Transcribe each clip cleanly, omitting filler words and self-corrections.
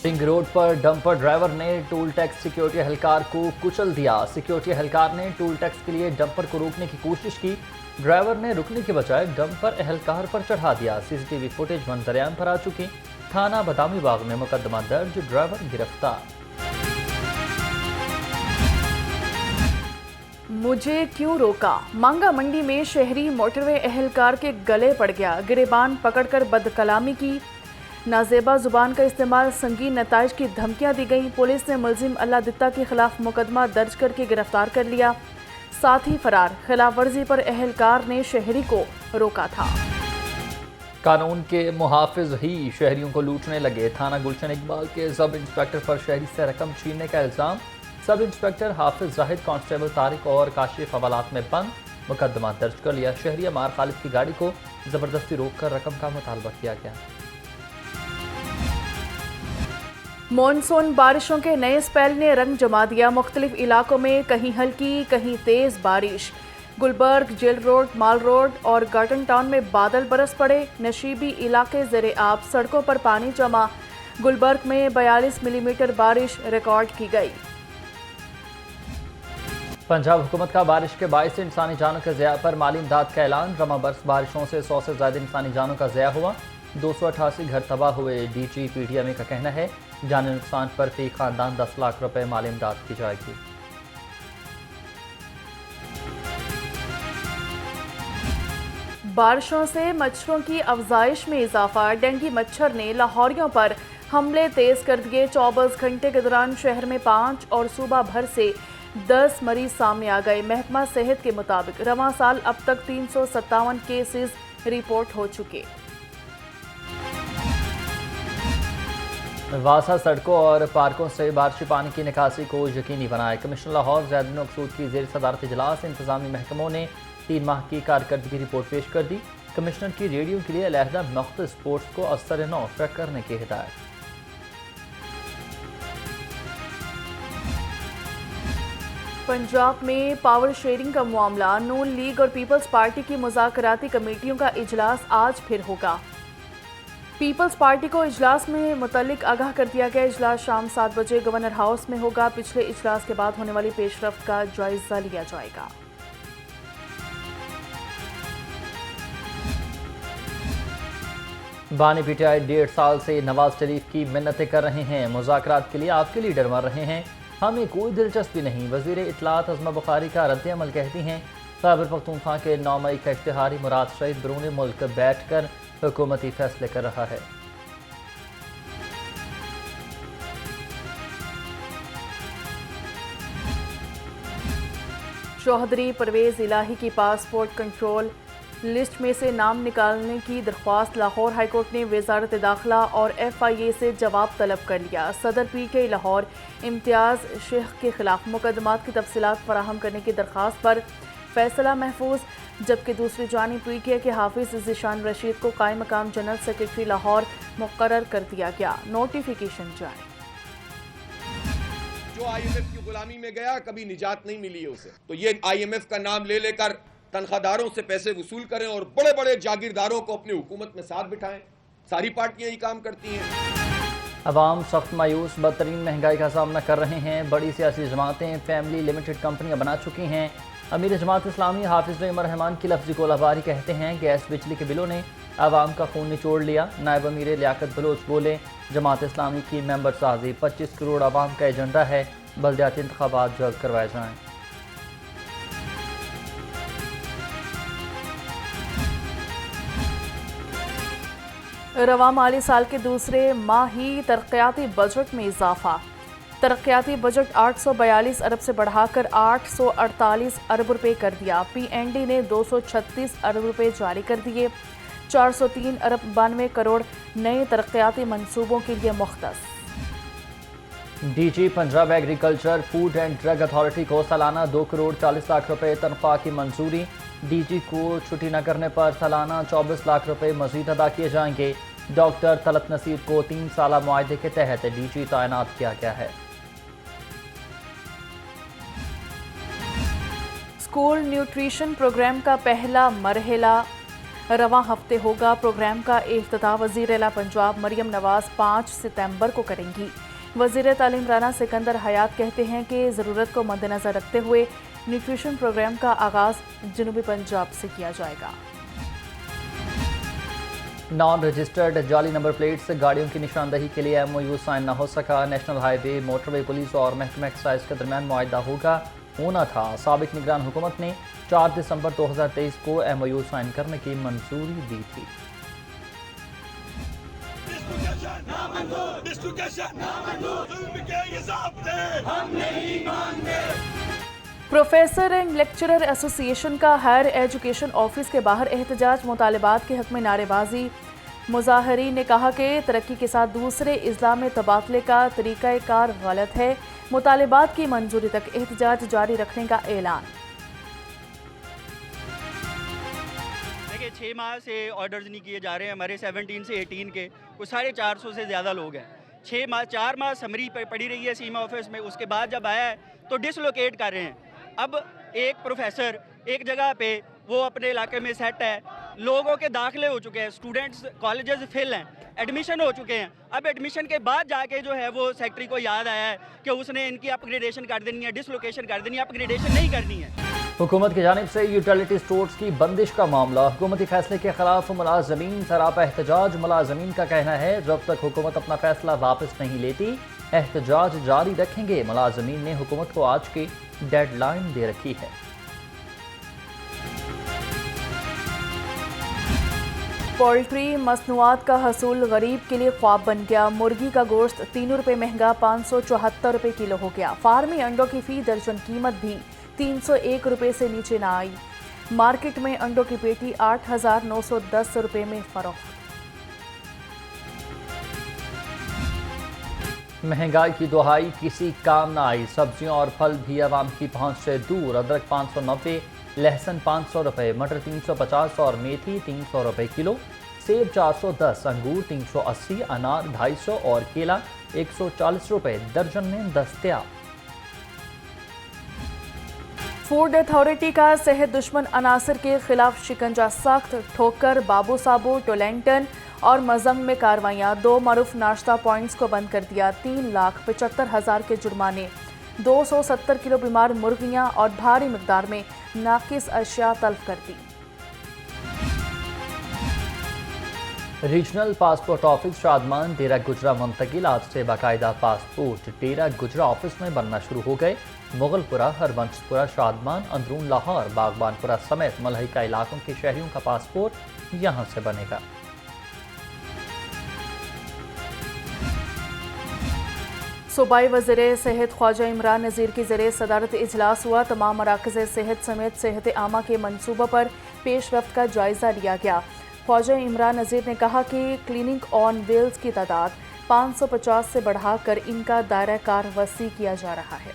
Ring road पर dumper driver ने toll tax security एहलकार को कुचल दिया। सिक्योरिटी एहलकार ने टोल टैक्स के लिए डंपर को रोकने की कोशिश की। ड्राइवर ने रुकने के बजाय डंपर एहलकार पर चढ़ा दिया। सीसीटीवी फुटेज मंजरेआम पर आ चुकी। थाना बदामी बाग में मुकदमा दर्ज, ड्राइवर गिरफ्तार। मुझे क्यों रोका? मांगा मंडी में शहरी मोटरवे एहलकार के गले पड़ गया। गिरेबान पकड़कर बदकलामी की, नाजेबा जुबान का इस्तेमाल, संगीन नताइज की धमकियां दी गई। पुलिस ने मुलजिम अल्लाह दित्ता के खिलाफ मुकदमा दर्ज करके गिरफ्तार कर लिया। साथ ही फरार खिलाफ वर्जी पर एहलकार ने शहरी को रोका था। कानून के मुहाफिज ही शहरियों को लूटने लगे। थाना गुलशन इकबाल के सब इंस्पेक्टर पर शहरी से रकम छीनने का इल्जाम। सब इंस्पेक्टर हाफिज जाहिद, कांस्टेबल तारिक और काशिफ हवालात में बंद। मुकदमा दर्ज कर लिया। शहरी अमार खालिद की गाड़ी को जबरदस्ती रोककर रकम का मुतालबा किया गया। मॉनसून बारिशों के नए स्पेल ने रंग जमा दिया। मुख्तलिफ इलाकों में कहीं हल्की कहीं तेज बारिश। गुलबर्ग, जेल रोड, माल रोड और गार्टन टाउन में बादल बरस पड़े। नशीबी इलाके ज़ेरे आब, सड़कों पर पानी जमा। गुलबर्ग में 42 मिलीमीटर बारिश रिकॉर्ड की गई। पंजाब हुकूमत का बारिश के बायस से इंसानी जानों के ज़िया पर माली इमदाद का ऐलान। रमा बरस बारिशों से 100 से ज़्यादा इंसानी जानों का ज़िया हुआ। 288 घर तबाह हुए। डीजी पीटीएमए का कहना है जानी नुकसान पर फी खानदान 10 लाख रुपए माली इमदाद की जाएगी। बारिशों से मच्छरों की अफजाइश में इजाफा। डेंगू मच्छर ने लाहौरियों पर हमले तेज कर दिए। 24 घंटे के दौरान शहर में 5 और सूबा भर से 10 मरीज सामने आ गए। महकमा सेहत के मुताबिक रवां साल अब तक 357 केसेस रिपोर्ट हो चुके। वासा सड़कों और पार्कों से बारिशी पानी की निकासी को यकीनी बनाए। कमिश्नर लाहौर ज़ैनुद्दीन मकसूद की ज़ेर सदारत इजलास इंतजामी महकमों ने 3 माह की कारकर्दगी रिपोर्ट पेश कर दी। कमिश्नर की रेडियो के लिए अलहदा मुख्तलिफ स्पोर्ट्स को असर नौ ट्रैक करने की हिदायत। पंजाब में पावर शेयरिंग का मामला। नून लीग और पीपल्स पार्टी की मुज़ाकराती कमेटियों का इजलास आज फिर होगा। पीपल्स पार्टी को इजलास में मुतल्लिक आगाह कर दिया गया। इजलास शाम 7 बजे गवर्नर हाउस में होगा। पिछले इजलास के बाद होने वाली पेशरफ्त का जायजा लिया जाएगा। बानी पीटीआई 1.5 साल से नवाज शरीफ की मिन्नतें कर रहे हैं। मुज़ाकरात के लिए आपके लीडर मर रहे हैं, हमें कोई दिलचस्पी नहीं। वज़ीर इत्तलात अज़मा बुखारी का रद्द-ए-अमल कहती हैं खैबर पख्तूनख्वा के 9 मई का इश्तिहारी मुराद शहीद बैरून मुल्क बैठकर हुकूमती फैसले कर रहा है। चौधरी परवेज इलाही की पासपोर्ट कंट्रोल लिस्ट में से नाम निकालने की दरख्वास्त। लाहौर हाईकोर्ट ने वजारत दाखिला और FIA से जवाब तलब कर लिया। सदर PTI लाहौर इम्तियाज़ शेख के खिलाफ मुकदमात की तफसीलात फराहम करने की दरख्वास्त पर फैसला महफूज। जबकि दूसरी जानिब PTI के हाफिज ज़ीशान रशीद को कायम मकाम जनरल सेक्रेटरी लाहौर मुकर्रर कर दिया गया। नोटिफिकेशन जारी। जो IMF की गुलामी में गया कभी निजात नहीं मिली है उसे, तो ये IMF का नाम ले लेकर तनख्वाहदारों से पैसे वसूल करें और बड़े बड़े जागीरदारों को अपनी हुकूमत में साथ बिठाएं। सारी पार्टियां ही काम करती हैं। अवाम सख्त मायूस, बदतरीन महंगाई का सामना कर रहे हैं। बड़ी सियासी जमातें फैमिली लिमिटेड कंपनियां बना चुकी हैं। अमीर जमात इस्लामी हाफिज नईम रहमान की लफ्ज़ी गोलाबारी कहते हैं गैस बिजली के बिलों ने आवाम का खून निचोड़ लिया। नायब अमीर लियाकत बलोच बोले जमात इस्लामी की मेंबर साजी 25 करोड़ आवाम का एजेंडा है, बल्दियाती इंतखाबात जल्द करवाए जाएँ। रवां माली साल के दूसरे माह ही तरक्याती बजट में इजाफा। तरक्याती बजट 842 अरब से बढ़ाकर 848 अरब रुपए कर दिया। PND ने 236 अरब रुपए जारी कर दिए। 403 अरब 92 करोड़ नए तरक्याती मंसूबों के लिए मुख्तस। DG Punjab agriculture food and drug authority को सालाना 2 करोड़ 40 लाख रुपए तनख्वाह की मंजूरी। DG को छुट्टी न करने पर सालाना 24 लाख रुपए मजीद अदा किए जाएंगे। डॉक्टर तलत नसीर को 3 साला मुआहदे के तहत DG तैनात किया गया है। स्कूल न्यूट्रिशन प्रोग्राम का पहला मरहला रवां हफ्ते होगा। प्रोग्राम का इफ्तिताह वज़ीर आला पंजाब मरियम नवाज 5 सितंबर को करेंगी। वज़ीर तालीम राना सिकंदर हयात कहते हैं कि ज़रूरत को मद्देनज़र रखते हुए न्यूट्रिशन प्रोग्राम का आगाज़ जनूबी पंजाब से किया जाएगा। नॉन रजिस्टर्ड जाली नंबर प्लेट से गाड़ियों की निशानदही के लिए MOU साइन न हो सका। नेशनल हाईवे, मोटरवे पुलिस और महकमा एक्साइज के दरमियान मुआहदा होना था। साबिक निगरान हुकूमत ने 4 दिसंबर 2023 को MOU साइन करने की मंजूरी दी थी। प्रोफेसर एंड लेक्चरर एसोसिएशन का हायर एजुकेशन ऑफिस के बाहर एहतजाज। मुतालिबात के हक में नारेबाजी। मुजाहरीन ने कहा कि तरक्की के साथ दूसरे इजला में तबादले का तरीक़ाकार गलत है। मुतालिबात की मंजूरी तक एहतजाज जारी रखने का ऐलान। देखिए 6 माह से ऑर्डर्स नहीं किए जा रहे हैं हमारे 17 से 18 के, कुछ 450 से ज़्यादा लोग हैं। 4 माह समरी पड़ी रही है सीमा ऑफिस में, उसके बाद जब आया है तो डिसलोकेट कर रहे हैं। अब एक प्रोफेसर एक जगह पे वो अपने इलाके में सेट है, लोगों के दाखिले हो चुके हैं, स्टूडेंट्स कॉलेजेस फिल हैं, एडमिशन हो चुके हैं। अब एडमिशन के बाद जाके जो है वो सेक्रेटरी को याद आया है कि उसने इनकी अपग्रेडेशन कर देनी है, डिसलोकेशन कर देनी है, अपग्रेडेशन नहीं करनी है। हुकूमत की जानिब से यूटिलिटी स्टोर्स की बंदिश का मामला। हुकूमती फैसले के खिलाफ मुलाजमीन सरापा एहतजाज। मुलाजमीन का कहना है जब तक हुकूमत अपना फैसला वापस नहीं लेती एहतजाज जारी रखेंगे। मुलाजमीन ने हुकूमत को आज की डेडलाइन दे रखी है। पोल्ट्री मसनूआत का हसूल गरीब के लिए ख्वाब बन गया। मुर्गी का गोश्त 3 रुपये महंगा 574 रुपये किलो हो गया। फार्मी अंडों की फी दर्जन कीमत भी 301 रुपये से नीचे ना आई। मार्केट में अंडों की पेटी 8,910 रुपये में फरोख्त। महंगाई की दुहाई किसी काम ना आई। सब्जियां और फल भी आवाम की पहुंच से दूर। अदरक 590, लहसुन 500 रुपये, मटर 350 और मेथी 300 रुपये किलो। सेब 410, अंगूर 380, अनार 250 और केला 140 रुपये दर्जन में दस्तयाब। फूड अथॉरिटी का सेहत दुश्मन अनासर के खिलाफ शिकंजा सख्त। ठोकर, बाबू साबू, टोलेंटन और मजंग में कार्रवाइयाँ। 2 मरूफ नाश्ता पॉइंट्स को बंद कर दिया। 3,75,000 के जुर्माने। 270 किलो बीमार मुर्गियाँ और भारी मिकदार में नाकिस अशिया तल्फ कर दी। रीजनल पासपोर्ट ऑफिस शादमान डेरा गुजरा मुंतकिल। आज से बाकायदा पासपोर्ट डेरा गुजरा ऑफिस में बनना शुरू हो गए। मुगलपुरा, हरबंशपुरा, शादमान, अंदरून लाहौर, बागबानपुरा समेत मलहिका इलाकों के शहरियों का पासपोर्ट यहां से बनेगा। सूबाई वज़ीर सेहत ख्वाजा इमरान नज़ीर की ज़रिए सदारत इजलास हुआ। तमाम मराकज़ सेहत समेत सेहत आमा के मनसूबों पर पेशरफ्त का जायज़ा लिया गया। ख्वाजा इमरान नज़ीर ने कहा कि क्लिनिक ऑन व्हील्स की तादाद 550 से बढ़ाकर इनका दायरा कार वसी किया जा रहा है।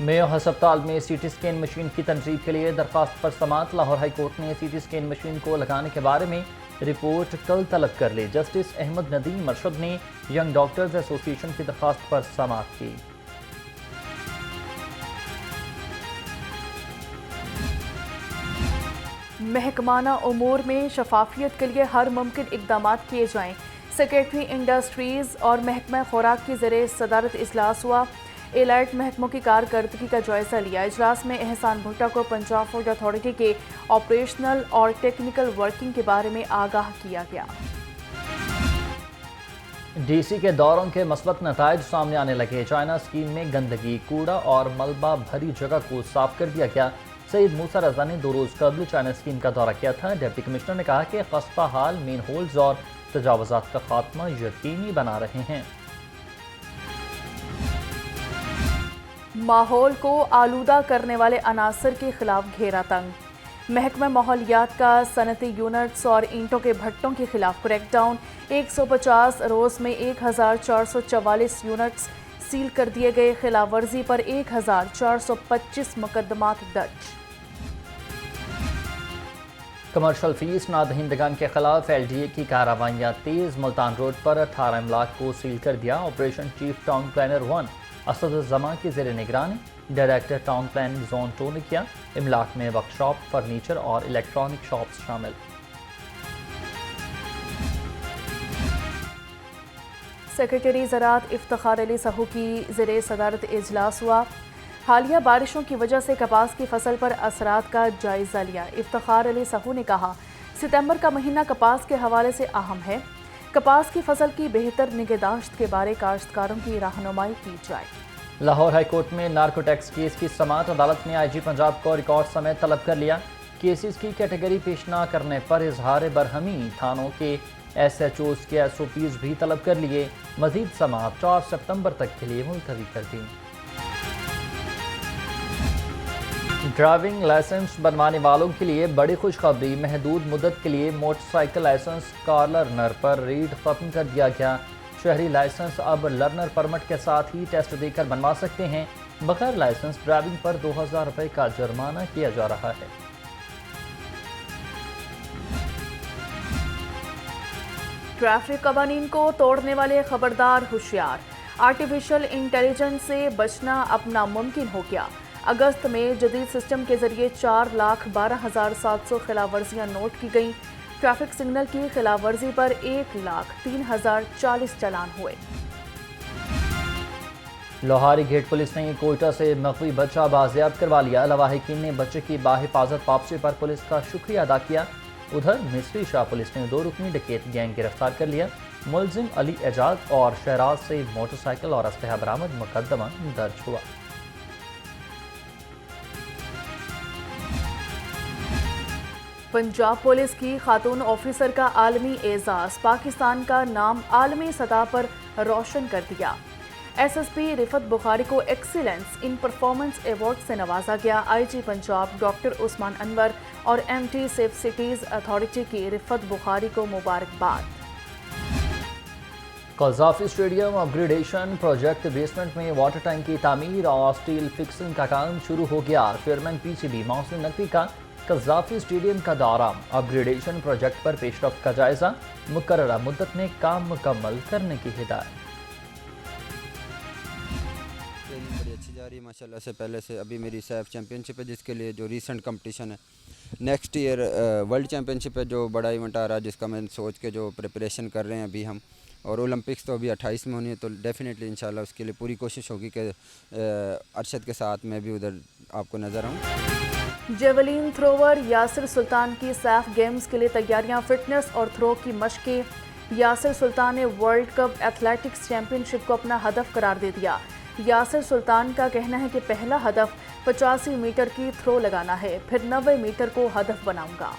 मेयो हस्पताल में CT स्कैन मशीन की तनसीब के लिए दरख्वास्त पर समाअत। लाहौर हाई कोर्ट ने CT स्कैन मशीन को लगाने के बारे में रिपोर्ट कल तलब कर ली। जस्टिस अहमद नदीम मरशद ने यंग डॉक्टर्स एसोसिएशन की दरख्वास्त पर समाअत की। महकमाना उमूर में शफाफियत के लिए हर मुमकिन इकदाम किए जाएं। सेक्रेटरी इंडस्ट्रीज और महकमा खुराक की ज़रिए सदारत इजलास हुआ। एलाइट महकमों की कारकर्दगी का जायजा लिया। इजलास में एहसान भुट्टा को पंजाब फूड अथॉरिटी के ऑपरेशनल और टेक्निकल वर्किंग के बारे में आगाह किया गया। DC के दौरों के मस्बत नताइज सामने आने लगे। चाइना स्कीम में गंदगी, कूड़ा और मलबा भरी जगह को साफ कर दिया गया। सईद मूसा रजा ने 2 रोज़ कबल चाइना स्कीम का दौरा किया था। डिप्टी कमिश्नर ने कहा कि कस्बा हाल मेन होल्स और तजावुज़ात का खात्मा यकीनी बना रहे हैं। माहौल को आलूदा करने वाले अनासर के खिलाफ घेरा तंग। महकमा माहौलियात का सनती यूनिट्स और ईंटों के भट्टों के खिलाफ क्रैकडाउन। 150 रोज़ में 1444 यूनिट्स सील कर दिए गए। खिलाफ वर्जी पर 1425 मुकदमात दर्ज। कमर्शल फीस नादहिंदगान के खिलाफ LDA की कार्रवाइयाँ तेज। मुल्तान रोड पर 18 इमलाक को सील कर दिया। ऑपरेशन चीफ टाउन प्लानर 1 असदुज़्ज़मा की ज़ेर निगरानी डायरेक्टर टाउन प्लानिंग जोन 2 ने किया। इमलाक में वर्कशॉप, फर्नीचर और इलेक्ट्रॉनिक शॉप्स शामिल। सेक्रेटरी ज़राअत इफ्तिखार अली सहू की ज़ेरे सदारत इजलास हुआ। हालिया बारिशों की वजह से कपास की फसल पर असरात का जायज़ा लिया। इफ्तिखार अली सहू ने कहा, सितंबर का महीना कपास के हवाले से अहम है। कपास की फसल की बेहतर निगहदाश्त के बारे काश्तकारों की रहनुमाई की जाए। लाहौर हाई कोर्ट में नार्को टैक्स केस की समाअत। अदालत ने IG पंजाब को रिकॉर्ड समेत तलब कर लिया। केसेस की कैटेगरी पेश न करने पर इजहार बरहमी। थानों के SHOs के SOPs भी तलब कर लिए। मजीद समाअत 4 सितंबर तक के लिए मुलतवी कर दी। ड्राइविंग लाइसेंस बनवाने वालों के लिए बड़ी खुशखबरी। महदूद मुद्दत के लिए मोटरसाइकिल लाइसेंस कार लर्नर पर रीड खत्म कर दिया गया। शहरी लाइसेंस अब लर्नर परमिट के साथ ही टेस्ट देकर बनवा सकते हैं। बगैर लाइसेंस ड्राइविंग पर 2000 रुपये का जुर्माना किया जा रहा है। ट्रैफिक कवानीन को तोड़ने वाले खबरदार होशियार। आर्टिफिशियल इंटेलिजेंस से बचना अपना मुमकिन हो गया। अगस्त में जदीद सिस्टम के जरिए 4,12,700 खिलाफवर्जियाँ नोट की गईं। ट्रैफिक सिग्नल की खिलाफवर्जी पर 1,03,040 चालान हुए। लोहारी गेट पुलिस ने कोयटा से मकवी बच्चा बाजियाब करवा लिया। लवाहिकीन ने बच्चे की बाहिफाजत वापसी पर पुलिस का शुक्रिया अदा किया। उधर मिस्री शाह पुलिस ने 2 रुकनी डकैत गैंग गिरफ्तार कर लिया। मुलजिम अली एजाज और शहराज से मोटरसाइकिल और असलहा बरामद। मुकदमा दर्ज हुआ। पंजाब पुलिस की खातून ऑफिसर का आलमी एजाज। पाकिस्तान का नाम आलमी सतह पर रोशन कर दिया। SSP रिफत बुखारी को एक्सीलेंस इन परफॉर्मेंस अवार्ड से नवाजा गया। IG पंजाब डॉक्टर उस्मान अनवर और MT सेफ सिटीज अथॉरिटी की रिफत बुखारी को मुबारकबाद। Gaddafi stadium upgradation project basement में वाटर टैंक की तामीर और स्टील फिक्सिंग का काम शुरू हो गया। चेयरमैन PCB मोहसिन नकवी का कज़ाफी स्टेडियम का दौरा। अपग्रेडेशन प्रोजेक्ट पर पेशरफ्त का जायजा। मुकर्ररा मुद्दत में काम मुकम्मल करने की हिदायत। ट्रेनिंग बड़ी अच्छी जा रही है माशाल्लाह से। पहले से अभी मेरी सैफ चैम्पियनशिप है जिसके लिए जो रीसेंट कंपटीशन है। नेक्स्ट ईयर वर्ल्ड चैम्पियनशिप है जो बड़ा इवेंट आ रहा है जिसका मैं सोच के जो प्रिपरेशन कर रहे हैं अभी हम। और ओलंपिक्स तो अभी 28 में होनी है तो डेफिनेटली इंशाल्लाह उसके लिए पूरी कोशिश होगी कि अरशद के साथ मैं भी उधर आपको नज़र आऊँ। जेवलिन थ्रोवर यासिर सुल्तान की सैफ गेम्स के लिए तैयारियां। फिटनेस और थ्रो की मशकें। यासिर सुल्तान ने वर्ल्ड कप एथलेटिक्स चैंपियनशिप को अपना हदफ करार दे दिया। यासिर सुल्तान का कहना है कि पहला हदफ 85 मीटर की थ्रो लगाना है, फिर 90 मीटर को हदफ बनाऊंगा।